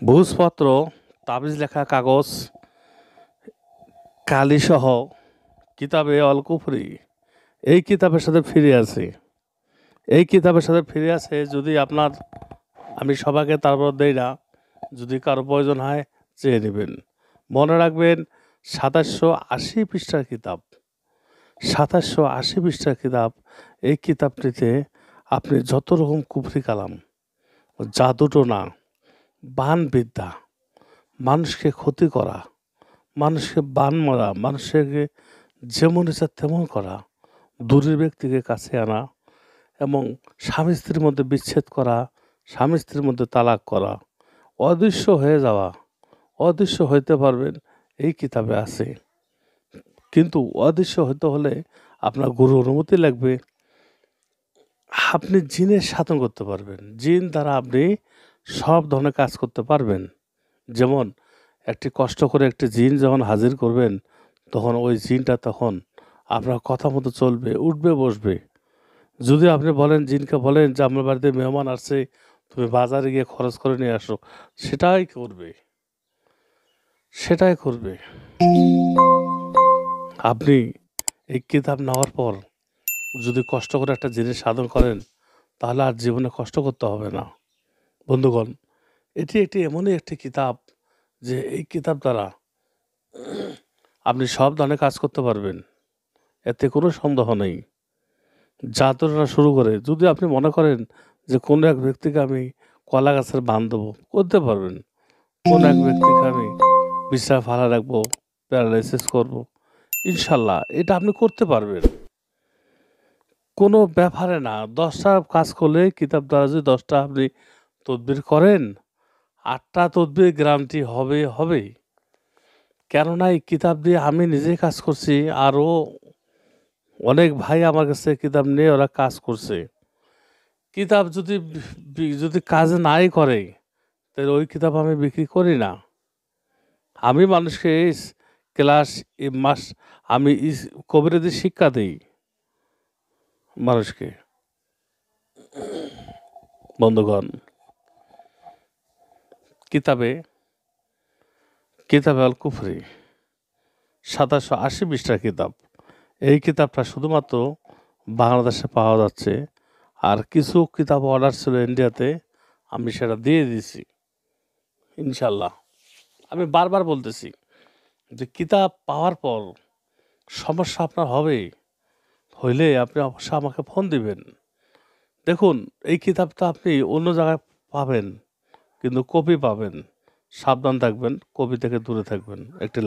ভোজপত্র, তাবিজ লেখা কাগজ, কালিসহ কিতাবে অল কুফরি এই কিতাবের সাথে ফিরে আছে। এই কিতাবের সাথে ফিরে আছে যদি আপনার, আমি সবাইকে তারপর দেই না, যদি কারো প্রয়োজন হয় চেয়ে নেবেন। মনে রাখবেন ২৭৮০ পৃষ্ঠার কিতাব, ২৭৮০ পৃষ্ঠার কিতাব। এই কিতাবটিতে আপনি যত রকম কুফরি কালাম, জাদুটোনা, বানবিদ্যা, মানুষকে ক্ষতি করা, মানুষকে বান মারা, মানুষকে যেমন ইচ্ছা তেমন করা, দূরের ব্যক্তিকে কাছে আনা এবং স্বামী স্ত্রীর মধ্যে বিচ্ছেদ করা, স্বামী স্ত্রীর মধ্যে তালাক করা, অদৃশ্য হয়ে যাওয়া, অদৃশ্য হইতে পারবেন এই কিতাবে আছে। কিন্তু অদৃশ্য হতে হলে আপনার গুরু অনুমতি লাগবে। আপনি জিনের সাধন করতে পারবেন, জিন দ্বারা আপনি সব ধরনের কাজ করতে পারবেন। যেমন একটি কষ্ট করে একটি জিন যখন হাজির করবেন, তখন ওই জিনটা তখন আপনার কথা মতো চলবে, উঠবে, বসবে। যদি আপনি বলেন, জিনকে বলেন যে আমার বাড়িতে মেহমান আসছে, তুমি বাজারে গিয়ে খরচ করে নিয়ে আসো, সেটাই করবে, সেটাই করবে। আপনি এই কিতাব নেওয়ার পর যদি কষ্ট করে একটা জিনিস সাধন করেন, তাহলে আর জীবনে কষ্ট করতে হবে না। বন্ধুগণ, এটি একটি এমনই একটি কিতাব যে এই কিতাব দ্বারা আপনি সব ধরনের কাজ করতে পারবেন, এতে কোনো সন্দেহ নেই। জাদুটা শুরু করে যদি আপনি মনে করেন যে কোনো এক ব্যক্তিকে আমি কলা গাছের বান দেবো, করতে পারবেন। কোন এক ব্যক্তিকে আমি বিছানা ফালা রাখবো, প্যারালাইসিস করবো, ইনশাল্লাহ এটা আপনি করতে পারবেন। কোনো ব্যাপারে না, 10টা কাজ করলে কিতাব দ্বারা যদি 10টা আপনি তদবির করেন, 8টা তদবির গ্যারান্টি হবে হবেই। কেননা এই কিতাব দিয়ে আমি নিজেই কাজ করছি, আরও অনেক ভাই আমার কাছে কিতাব নিয়ে ওরা কাজ করছে। কিতাব যদি কাজ নাই করে, তাহলে ওই কিতাব আমি বিক্রি করি না। আমি মানুষকে ক্লাস মাস আমি কবিরাজি শিক্ষা দিই মানুষকে। বন্ধুগণ, কিতাবে কিতাবে আল কুফরি ২৭৮০ পৃষ্ঠার কিতাব। এই কিতাবটা শুধুমাত্র বাংলাদেশে পাওয়া যাচ্ছে, আর কিছু কিতাব অর্ডার ছিল ইন্ডিয়াতে, আমি সেটা দিয়ে দিয়েছি ইনশাল্লাহ। আমি বারবার বলতেছি যে কিতাব পাওয়ার পর সমস্যা আপনার হবে, হইলে আপনি অবশ্যই আমাকে ফোন দিবেন। দেখুন, এই কিতাবটা আপনি অন্য জায়গায় পাবেন, কিন্তু কপি পাবেন। সাবধান থাকবেন, কপি থেকে দূরে থাকবেন। একটি